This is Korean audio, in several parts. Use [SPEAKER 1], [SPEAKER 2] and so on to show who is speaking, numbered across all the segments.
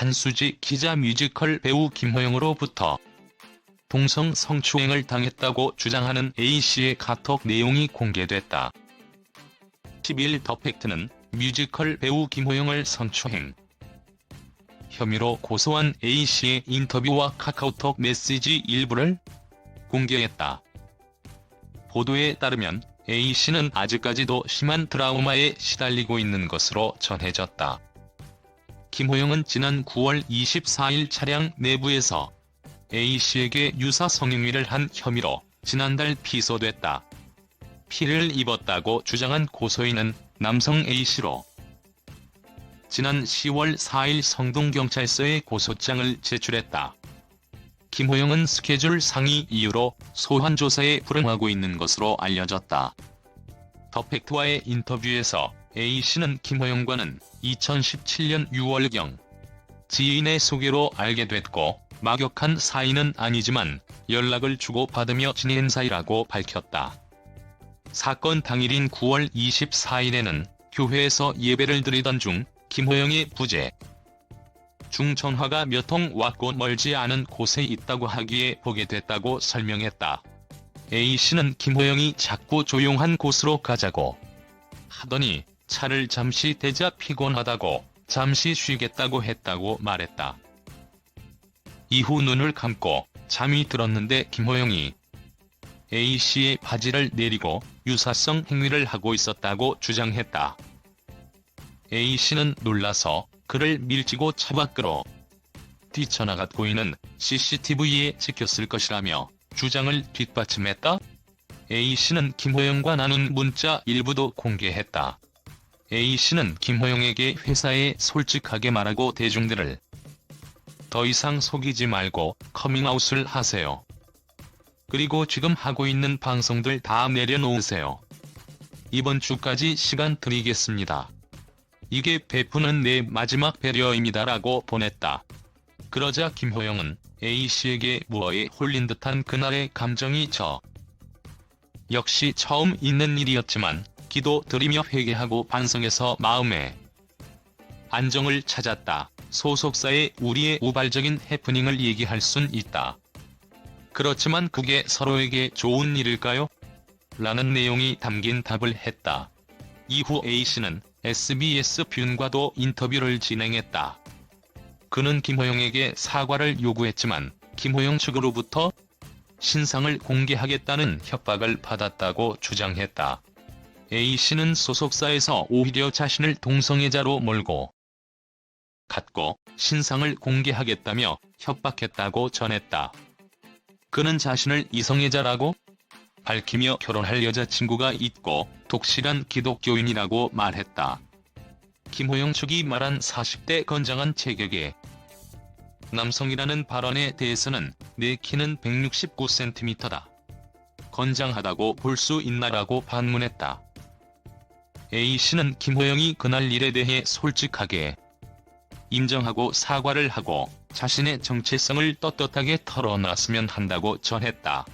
[SPEAKER 1] 한수지 기자 뮤지컬 배우 김호영으로부터 동성 성추행을 당했다고 주장하는 A씨의 카톡 내용이 공개됐다. 10일 더 팩트는 뮤지컬 배우 김호영을 성추행 혐의로 고소한 A씨의 인터뷰와 카카오톡 메시지 일부를 공개했다. 보도에 따르면 A씨는 아직까지도 심한 트라우마에 시달리고 있는 것으로 전해졌다. 김호영은 지난 9월 24일 차량 내부에서 A씨에게 유사 성행위를 한 혐의로 지난달 피소됐다. 피를 입었다고 주장한 고소인은 남성 A씨로 지난 10월 4일 성동경찰서에 고소장을 제출했다. 김호영은 스케줄 상의 이유로 소환 조사에 불응하고 있는 것으로 알려졌다. 더 팩트와의 인터뷰에서 A씨는 김호영과는 2017년 6월경 지인의 소개로 알게 됐고 막역한 사이는 아니지만 연락을 주고받으며 지낸 사이라고 밝혔다. 사건 당일인 9월 24일에는 교회에서 예배를 드리던 중 김호영의 부재 중 전화가 몇 통 왔고 멀지 않은 곳에 있다고 하기에 보게 됐다고 설명했다. A씨는 김호영이 자꾸 조용한 곳으로 가자고 하더니 차를 잠시 대자 피곤하다고 잠시 쉬겠다고 했다고 말했다. 이후 눈을 감고 잠이 들었는데 김호영이 A씨의 바지를 내리고 유사성 행위를 하고 있었다고 주장했다. A씨는 놀라서 그를 밀치고 차 밖으로 뛰쳐나갔고 이는 CCTV에 찍혔을 것이라며 주장을 뒷받침했다. A씨는 김호영과 나눈 문자 일부도 공개했다. A씨는 김호영에게 회사에 솔직하게 말하고 대중들을 더 이상 속이지 말고 커밍아웃을 하세요. 그리고 지금 하고 있는 방송들 다 내려놓으세요. 이번 주까지 시간 드리겠습니다. 이게 베푸는 내 마지막 배려입니다라고 보냈다. 그러자 김호영은 A씨에게 무어에 홀린 듯한 그날의 감정이 역시 처음 있는 일이었지만 기도 드리며 회개하고 반성해서 마음의 안정을 찾았다. 소속사에 우리의 우발적인 해프닝을 얘기할 순 있다. 그렇지만 그게 서로에게 좋은 일일까요? 라는 내용이 담긴 답을 했다. 이후 A씨는 SBS 뷰인과도 인터뷰를 진행했다. 그는 김호영에게 사과를 요구했지만 김호영 측으로부터 신상을 공개하겠다는 협박을 받았다고 주장했다. A씨는 소속사에서 오히려 자신을 동성애자로 몰고 갔고 신상을 공개하겠다며 협박했다고 전했다. 그는 자신을 이성애자라고 밝히며 결혼할 여자친구가 있고 독실한 기독교인이라고 말했다. 김호영 측이 말한 40대 건장한 체격의 남성이라는 발언에 대해서는 내 키는 169cm다. 건장하다고 볼 수 있나라고 반문했다. A씨는 김호영이 그날 일에 대해 솔직하게 인정하고 사과를 하고 자신의 정체성을 떳떳하게 털어놨으면 한다고 전했다.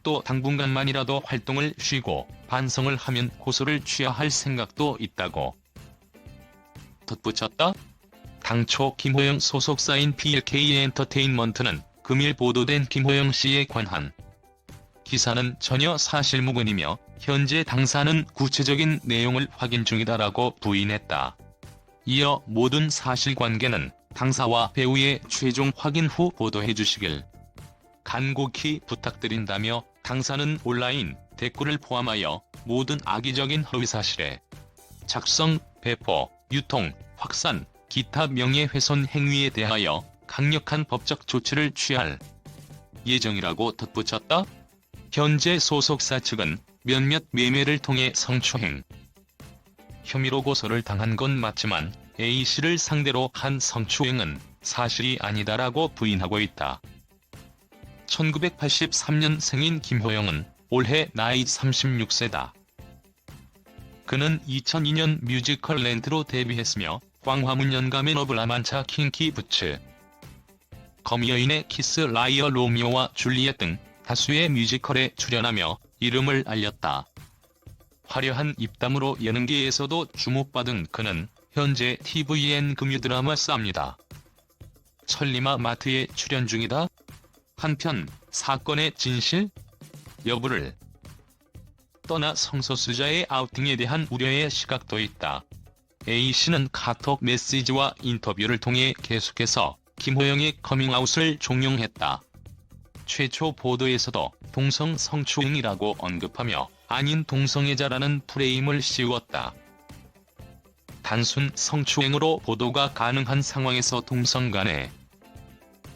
[SPEAKER 1] 또 당분간만이라도 활동을 쉬고 반성을 하면 고소를 취하할 생각도 있다고 덧붙였다. 당초 김호영 소속사인 PLK 엔터테인먼트는 금일 보도된 김호영 씨에 관한 기사는 전혀 사실무근이며 현재 당사는 구체적인 내용을 확인 중이다라고 부인했다. 이어 모든 사실관계는 당사와 배우의 최종 확인 후 보도해 주시길 간곡히 부탁드린다며 당사는 온라인 댓글을 포함하여 모든 악의적인 허위사실의 작성, 배포, 유통, 확산, 기타 명예훼손 행위에 대하여 강력한 법적 조치를 취할 예정이라고 덧붙였다. 현재 소속사 측은 몇몇 매매를 통해 성추행 혐의로 고소를 당한 건 맞지만 A씨를 상대로 한 성추행은 사실이 아니다라고 부인하고 있다. 1983년생인 김호영은 올해 나이 36세다. 그는 2002년 뮤지컬 렌트로 데뷔했으며 광화문 연가맨 오브 라만차 킹키 부츠, 거미여인의 키스 라이어 로미오와 줄리엣 등 다수의 뮤지컬에 출연하며 이름을 알렸다. 화려한 입담으로 예능계에서도 주목받은 그는 현재 tvN 금유 드라마 쌉니다. 천리마 마트에 출연 중이다. 한편 사건의 진실 여부를 떠나 성소수자의 아우팅에 대한 우려의 시각도 있다. A씨는 카톡 메시지와 인터뷰를 통해 계속해서 김호영의 커밍아웃을 종용했다. 최초 보도에서도 동성 성추행이라고 언급하며 아닌 동성애자라는 프레임을 씌웠다. 단순 성추행으로 보도가 가능한 상황에서 동성 간의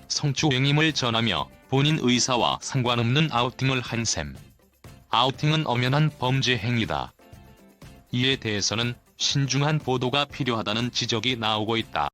[SPEAKER 1] 성추행임을 전하며 본인 의사와 상관없는 아우팅을 한 셈. 아우팅은 엄연한 범죄 행위다. 이에 대해서는 신중한 보도가 필요하다는 지적이 나오고 있다.